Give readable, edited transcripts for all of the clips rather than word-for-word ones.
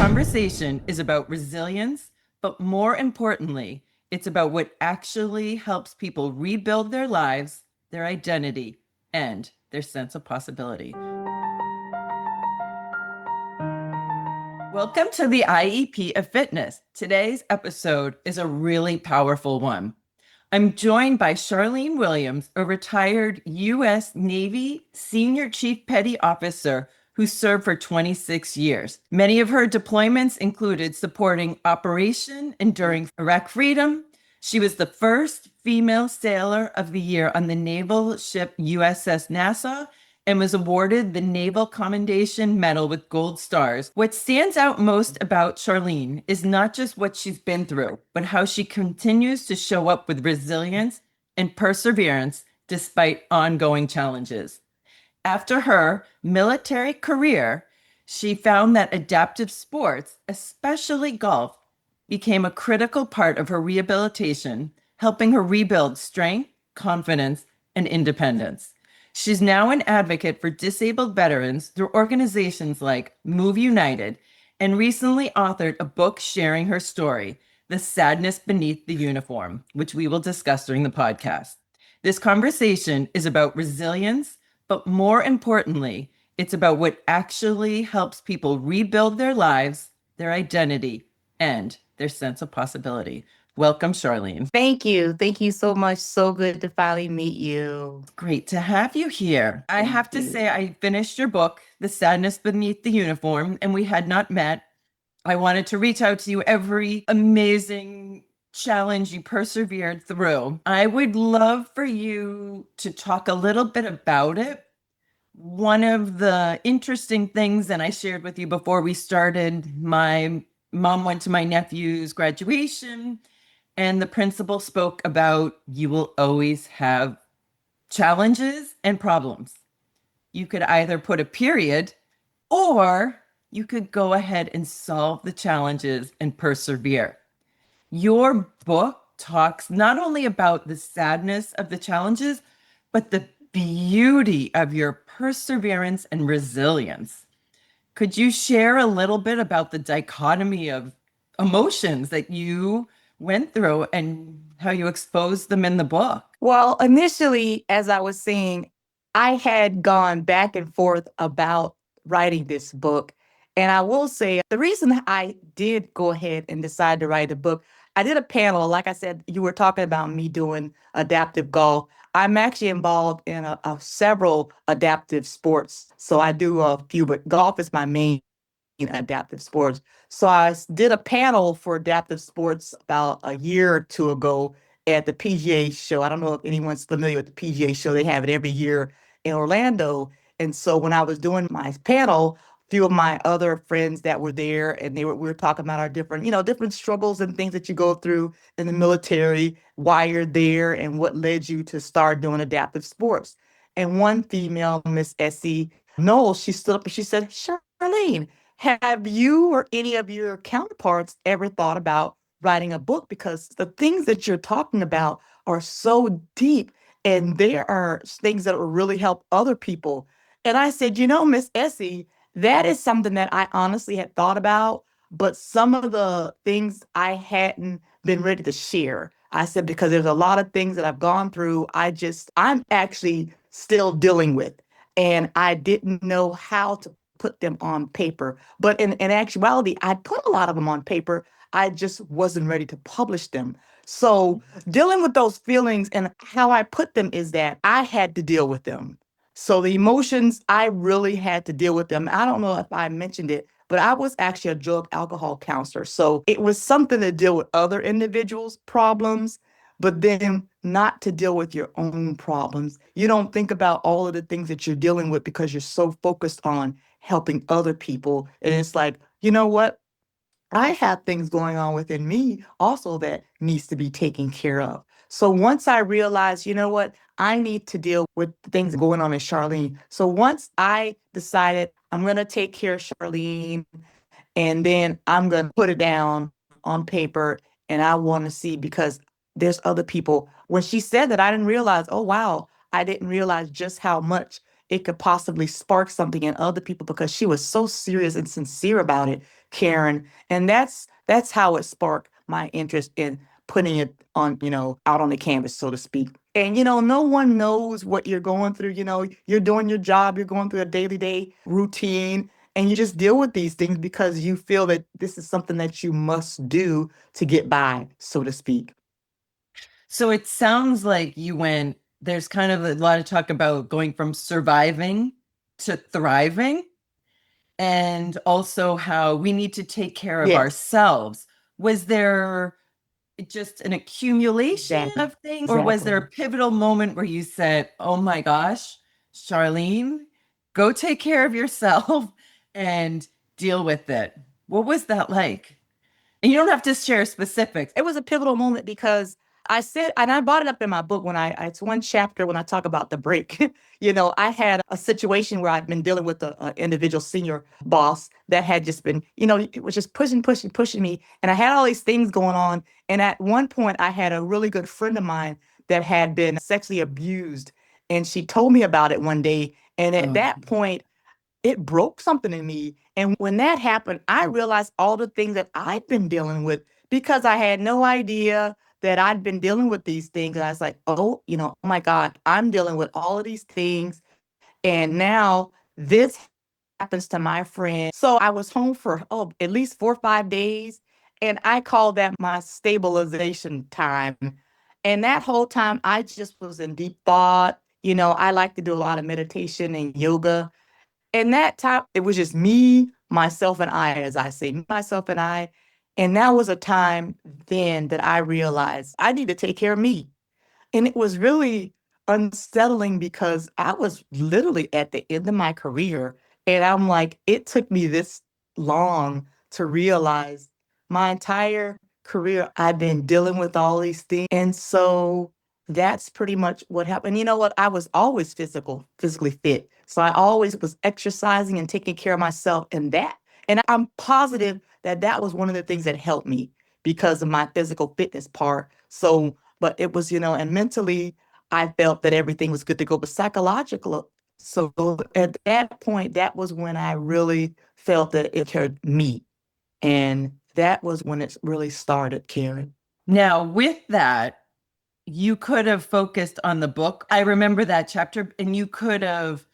conversation is about resilience, but more importantly, it's about what actually helps people rebuild their lives, their identity, and their sense of possibility. Welcome to the IEP of Fitness. Today's episode is a really powerful one. I'm joined by Charlene Williams, a retired U.S. Navy Senior Chief Petty Officer who served for 26 years. Many of her deployments included supporting Operation Enduring Iraq Freedom. She was the first female sailor of the year on the naval ship USS Nassau and was awarded the Naval Commendation Medal with gold stars. What stands out most about Charlene is not just what she's been through, but how she continues to show up with resilience and perseverance despite ongoing challenges. After her military career, she found that adaptive sports, especially golf, became a critical part of her rehabilitation, helping her rebuild strength, confidence, and independence. She's now an advocate for disabled veterans through organizations like Move United and recently authored a book sharing her story, The Sadness Beneath the Uniform, which we will discuss during the podcast. This conversation is about resilience, but more importantly, it's about what actually helps people rebuild their lives, their identity, and their sense of possibility. Welcome, Charlene. Thank you. Thank you so much. So good to finally meet you. Great to have you here. I Thank have to you. say, I finished your book, The Sadness Beneath the Uniform, and we had not met. I wanted to reach out to you every amazing challenge you persevered through. I would love for you to talk a little bit about it. One of the interesting things, and I shared with you before we started, my mom went to my nephew's graduation, and the principal spoke about you will always have challenges and problems. You could either put a period or you could go ahead and solve the challenges and persevere. Your book talks not only about the sadness of the challenges, but the beauty of your perseverance and resilience. Could you share a little bit about the dichotomy of emotions that you went through and how you exposed them in the book? Well, initially, as I was saying, I had gone back and forth about writing this book. And I will say the reason I did go ahead and decide to write a book, I did a panel. Like I said, you were talking about me doing adaptive golf. I'm actually involved in several adaptive sports. So I do a few, but golf is my main adaptive sports. So did a panel for adaptive sports about a year or two ago at the PGA show. I don't know if anyone's familiar with the PGA show. They have it every year in Orlando. And so when I was doing my panel, a few of my other friends that were there, and we were talking about our different struggles and things that you go through in the military, why you're there, and what led you to start doing adaptive sports. And one female, Miss Essie Knowles, she stood up and she said, Charlene, have you or any of your counterparts ever thought about writing a book? Because the things that you're talking about are so deep, and there are things that will really help other people. And I said, Miss Essie, that is something that I honestly had thought about, but some of the things I hadn't been ready to share. I said, because there's a lot of things that I've gone through, I'm actually still dealing with. And I didn't know how to put them on paper. But in actuality, I put a lot of them on paper. I just wasn't ready to publish them. So dealing with those feelings and how I put them is that I had to deal with them. So the emotions, I really had to deal with them. I don't know if I mentioned it, but I was actually a drug alcohol counselor. So it was something to deal with other individuals' problems, but then not to deal with your own problems. You don't think about all of the things that you're dealing with because you're so focused on helping other people. And it's like, you know what? I have things going on within me also that needs to be taken care of. So once I realized, you know what, I need to deal with things going on in Charlene. So once I decided I'm going to take care of Charlene and then I'm going to put it down on paper and I want to see because there's other people. When she said that, I didn't realize, oh, wow, I didn't realize just how much it could possibly spark something in other people because she was so serious and sincere about it. Karen. And that's how it sparked my interest in putting it on, out on the canvas, so to speak. And no one knows what you're going through. You're doing your job, you're going through a daily day routine, and you just deal with these things because you feel that this is something that you must do to get by, so to speak. So it sounds like there's kind of a lot of talk about going from surviving to thriving, and also how we need to take care of Yes, ourselves. Was there just an accumulation exactly. of things, or was there a Exactly. pivotal moment where you said, oh my gosh, Charlene, go take care of yourself and deal with it? What was that like? And you don't have to share specifics. It was a pivotal moment because I said, and I brought it up in my book when it's one chapter when I talk about the break. I had a situation where I'd been dealing with an individual senior boss that had just been, it was just pushing, pushing, pushing me. And I had all these things going on. And at one point, I had a really good friend of mine that had been sexually abused. And she told me about it one day. And at Oh, that point, it broke something in me. And when that happened, I realized all the things that I'd been dealing with because I had no idea that I'd been dealing with these things. And I was like, oh, oh my God, I'm dealing with all of these things. And now this happens to my friend. So I was home for, at least 4 or 5 days. And I call that my stabilization time. And that whole time, I just was in deep thought. I like to do a lot of meditation and yoga. And that time, it was just me, myself, and I, as I say, myself and I. And that was a time then that I realized I need to take care of me. And it was really unsettling because I was literally at the end of my career. And I'm like, it took me this long to realize my entire career, I've been dealing with all these things. And so that's pretty much what happened. You know what? I was always physically fit. So I always was exercising and taking care of myself and that. And I'm positive that that was one of the things that helped me because of my physical fitness part. So but it was, and mentally, I felt that everything was good to go, but psychological. So at that point, that was when I really felt that it cared me. And that was when it really started, Karen. now with that, you could have focused on the book. I remember that chapter, and you could have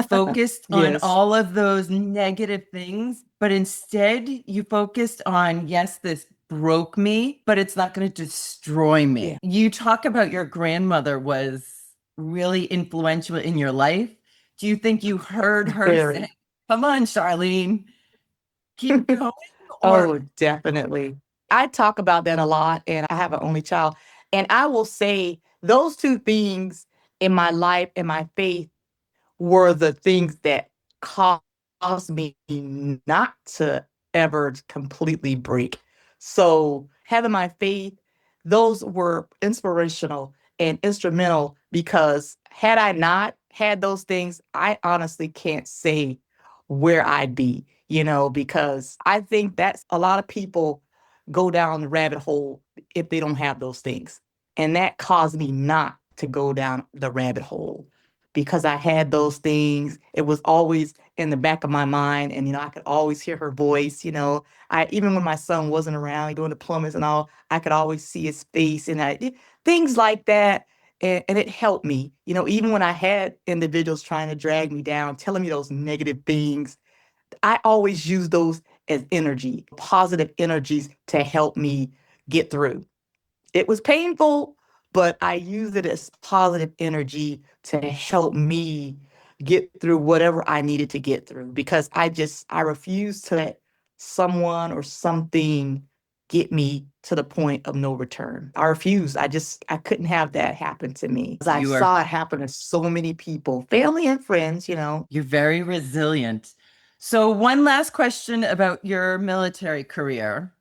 focused on Yes. all of those negative things, but instead you focused on, yes, this broke me, but it's not going to destroy me. Yeah. You talk about your grandmother was really influential in your life. Do you think you heard her say, Very. come on, Charlene, keep going? Or Oh, definitely. I talk about that a lot, and I have an only child. And I will say those two things in my life and my faith were the things that caused me not to ever completely break. So having my faith, those were inspirational and instrumental because had I not had those things, I honestly can't say where I'd be, because I think that's a lot of people go down the rabbit hole if they don't have those things. And that caused me not to go down the rabbit hole because I had those things. It was always in the back of my mind. And, I could always hear her voice. Even when my son wasn't around doing deployments and all, I could always see his face and things like that. And it helped me, even when I had individuals trying to drag me down, telling me those negative things, I always use those as energy, positive energies to help me get through. It was painful, but I used it as positive energy to help me get through whatever I needed to get through because I refuse to let someone or something get me to the point of no return. I refused. I couldn't have that happen to me. 'Cause I you are, saw it happen to so many people, family and friends. you're very resilient. So one last question about your military career.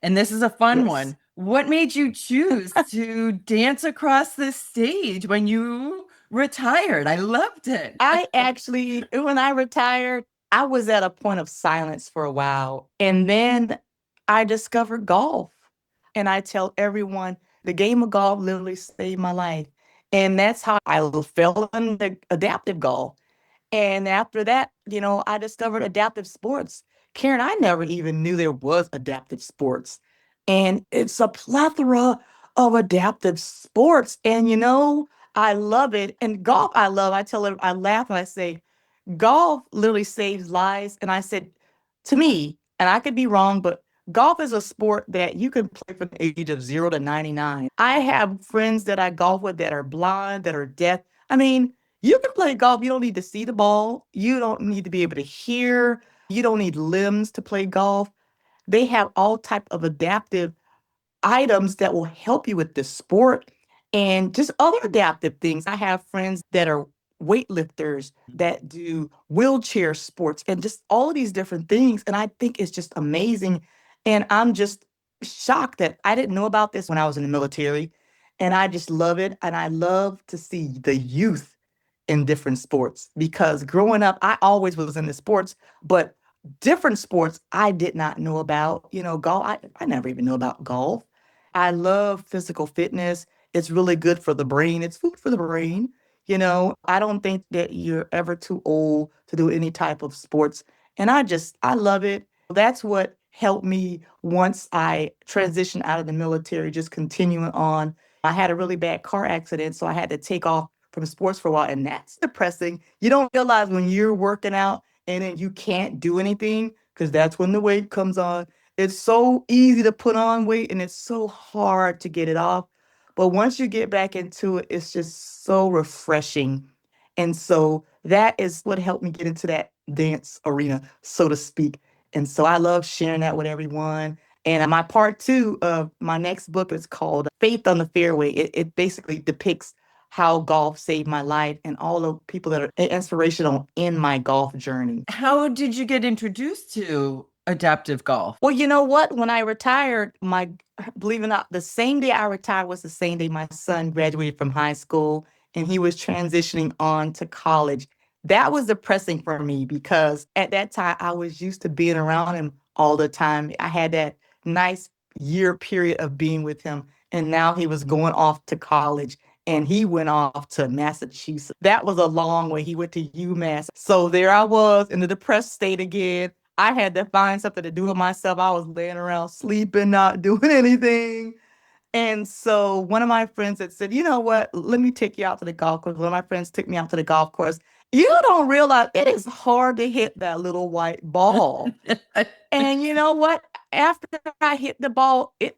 And this is a fun Yes. one. What made you choose to dance across the stage when you retired? I loved it. I actually, when I retired, I was at a point of silence for a while. And then I discovered golf. And I tell everyone the game of golf literally saved my life. And that's how I fell into adaptive golf. And after that, I discovered adaptive sports. Karen, I never even knew there was adaptive sports. And it's a plethora of adaptive sports. And I love it. And golf, I love. I tell her, I laugh and I say, golf literally saves lives. And I said, to me, and I could be wrong, but golf is a sport that you can play from the age of 0 to 99. I have friends that I golf with that are blind, that are deaf. I mean, you can play golf. You don't need to see the ball. You don't need to be able to hear. You don't need limbs to play golf. They have all type of adaptive items that will help you with this sport and just other adaptive things. I have friends that are weightlifters that do wheelchair sports and just all of these different things. And I think it's just amazing. And I'm just shocked that I didn't know about this when I was in the military. And I just love it. And I love to see the youth in different sports because growing up, I always was into sports, but different sports I did not know about. Golf, I never even knew about golf. I love physical fitness. It's really good for the brain. It's food for the brain. I don't think that you're ever too old to do any type of sports. And I love it. That's what helped me once I transitioned out of the military, just continuing on. I had a really bad car accident, so I had to take off from sports for a while, and that's depressing. You don't realize when you're working out and then you can't do anything because that's when the weight comes on. It's so easy to put on weight and it's so hard to get it off. But once you get back into it, it's just so refreshing. And so that is what helped me get into that dance arena, so to speak. And so I love sharing that with everyone. And my part two of my next book is called Faith on the Fairway. It basically depicts how golf saved my life and all the people that are inspirational in my golf journey. How did you get introduced to adaptive golf? Well, you know what? When I retired, believe it or not, the same day I retired was the same day my son graduated from high school and he was transitioning on to college. That was depressing for me because at that time I was used to being around him all the time. I had that nice year period of being with him, and now he was going off to college and he went off to Massachusetts. That was a long way. He went to UMass. So there I was in the depressed state again. I had to find something to do with myself. I was laying around sleeping, not doing anything. And so one of my friends had said, you know what? Let me take you out to the golf course. One of my friends took me out to the golf course. You don't realize it is hard to hit that little white ball. And you know what? After I hit the ball, it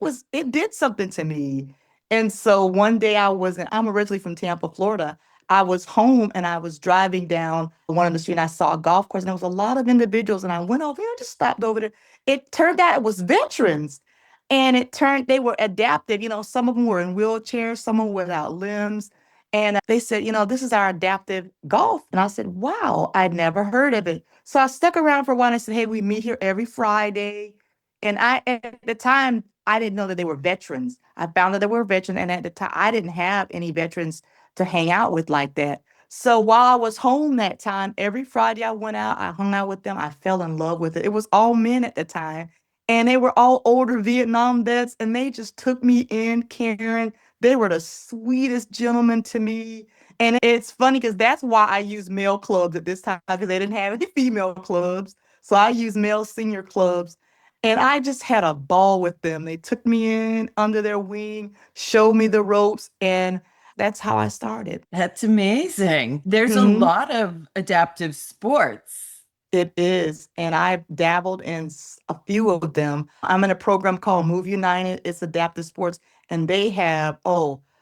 did something to me. And so one day I'm originally from Tampa, Florida. I was home and I was driving down one of the street and I saw a golf course and there was a lot of individuals and I went over there, just stopped over there. It turned out it was veterans. And they were adaptive. Some of them were in wheelchairs, some of them without limbs. And they said, this is our adaptive golf. And I said, wow, I'd never heard of it. So I stuck around for a while and I said, hey, we meet here every Friday. And at the time, I didn't know that they were veterans. I found that they were veterans. And at the time, I didn't have any veterans to hang out with like that. So while I was home that time, every Friday I went out, I hung out with them. I fell in love with it. It was all men at the time. And they were all older Vietnam vets, and they just took me in, Karen. They were the sweetest gentlemen to me. And it's funny because that's why I used male clubs at this time because they didn't have any female clubs. So I used male senior clubs. And I just had a ball with them. They took me in under their wing, showed me the ropes, and that's how I started. That's amazing. There's a Mhm. lot of adaptive sports. It is. And I've dabbled in a few of them. I'm in a program called Move United. It's adaptive sports. And they have,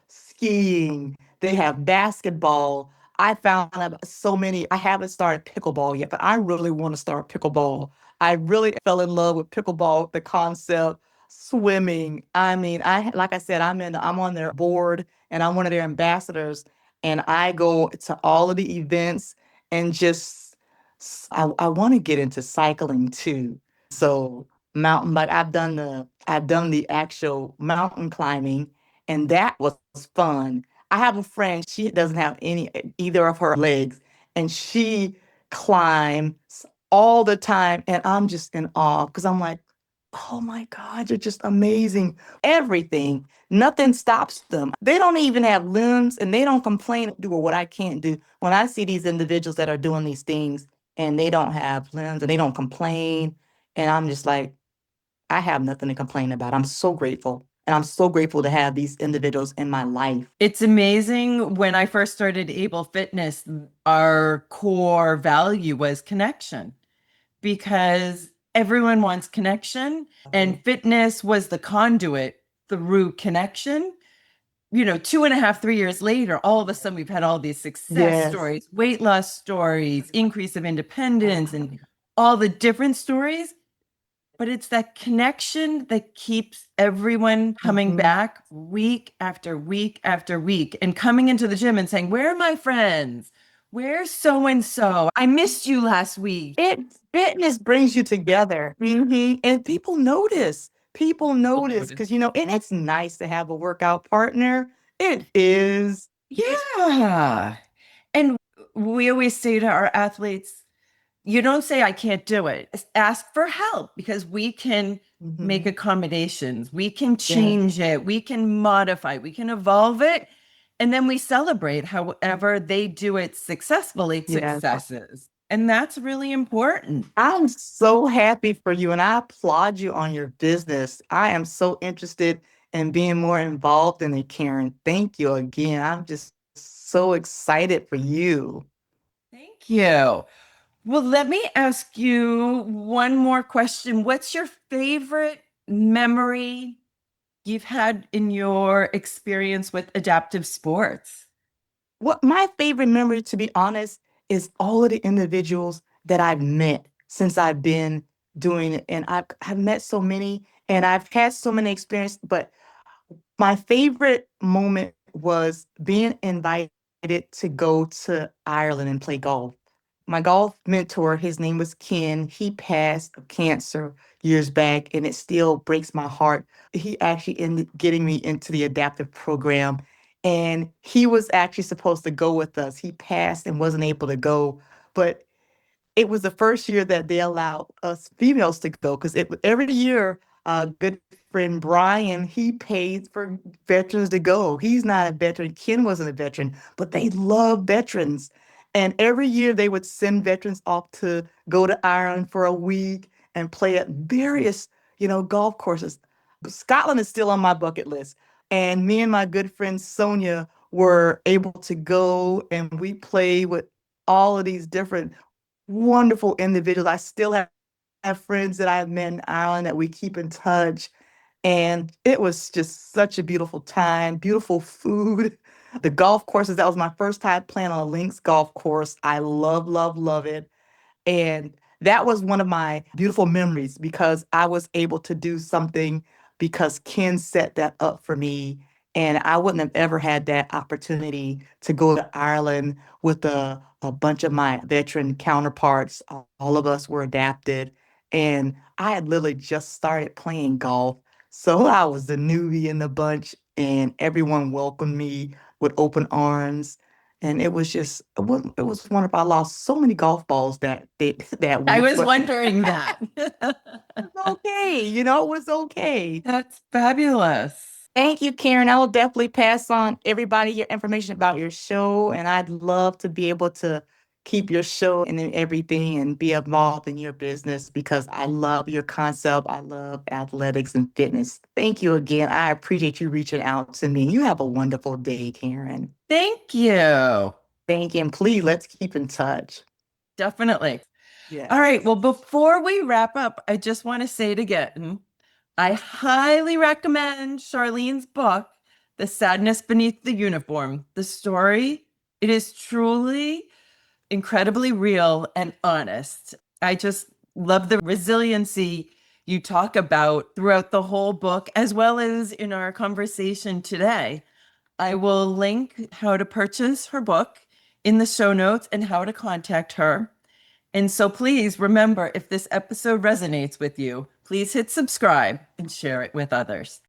skiing, they have basketball. I found out so many. I haven't started pickleball yet, but I really want to start pickleball. I really fell in love with pickleball, the concept, swimming. I mean, like I said, I'm on their board and I'm one of their ambassadors. And I go to all of the events and just I want to get into cycling too. So mountain bike, I've done the actual mountain climbing, and that was fun. I have a friend, she doesn't have either of her legs, and she climbs all the time, and I'm just in awe because I'm like, oh my God, you're just amazing. Everything, nothing stops them. They don't even have limbs and they don't complain, do what I can't do. When I see these individuals that are doing these things and they don't have limbs and they don't complain, And I'm just like, I have nothing to complain about. I'm so grateful. And I'm so grateful to have these individuals in my life. It's amazing. When I first started Able Fitness, our core value was connection because everyone wants connection, and fitness was the conduit through connection. 2.5, 3 years later, all of a sudden we've had all these success Yes. stories, weight loss stories, increase of independence, and all the different stories. But it's that connection that keeps everyone coming Mhm. back week after week after week and coming into the gym and saying, "Where are my friends? Where's so and so? I missed you last week." It fitness brings you together. And people notice. People People notice notice. because and it's nice to have a workout partner. It is. Yeah. And we always say to our athletes, you don't say, "I can't do it." Ask for help because we can make Mhm. accommodations. We can Yes. change it. We can modify. We can evolve it. And then we celebrate however they do it successfully, Yes. successes. And that's really important. I'm so happy for you and I applaud you on your business. I am so interested in being more involved in it, Karen. Thank you again. I'm just so excited for you. Thank you. Well, let me ask you one more question. What's your favorite memory you've had in your experience with adaptive sports? What my favorite memory, to be honest, is all of the individuals that I've met since I've been doing it. And I've met so many and I've had so many experiences, but my favorite moment was being invited to go to Ireland and play golf. My golf mentor, his name was Ken. He passed of cancer years back, and it still breaks my heart. He actually ended getting me into the adaptive program, and he was actually supposed to go with us. He passed and wasn't able to go, but it was the first year that they allowed us females to go because every year, good friend Brian, he paid for veterans to go. He's not a veteran. Ken wasn't a veteran, but they love veterans. And every year they would send veterans off to go to Ireland for a week and play at various, golf courses. Scotland is still on my bucket list. And me and my good friend Sonia were able to go and we played with all of these different wonderful individuals. I still have friends that I've met in Ireland that we keep in touch. And it was just such a beautiful time, beautiful food. The golf courses, that was my first time playing on a links golf course. I love, love, love it. And that was one of my beautiful memories because I was able to do something because Ken set that up for me. And I wouldn't have ever had that opportunity to go to Ireland with a bunch of my veteran counterparts. All of us were adapted. And I had literally just started playing golf. So I was the newbie in the bunch, and everyone welcomed me with open arms. And it was wonderful. I lost so many golf balls that I week, was but wondering that. it was okay. It was okay. That's fabulous. Thank you, Karen. I will definitely pass on everybody your information about your show, and I'd love to be able to keep your show and then everything and be involved in your business because I love your concept. I love athletics and fitness. Thank you again. I appreciate you reaching out to me. You have a wonderful day, Karen. Thank you. Thank you. And please, let's keep in touch. Definitely. All right. Yes. Well, before we wrap up, I just want to say it again. I highly recommend Charlene's book, The Sadness Beneath the Uniform. The story, it is truly incredibly real and honest. I just love the resiliency you talk about throughout the whole book, as well as in our conversation today. I will link how to purchase her book in the show notes and how to contact her. And so please remember, if this episode resonates with you, please hit subscribe and share it with others.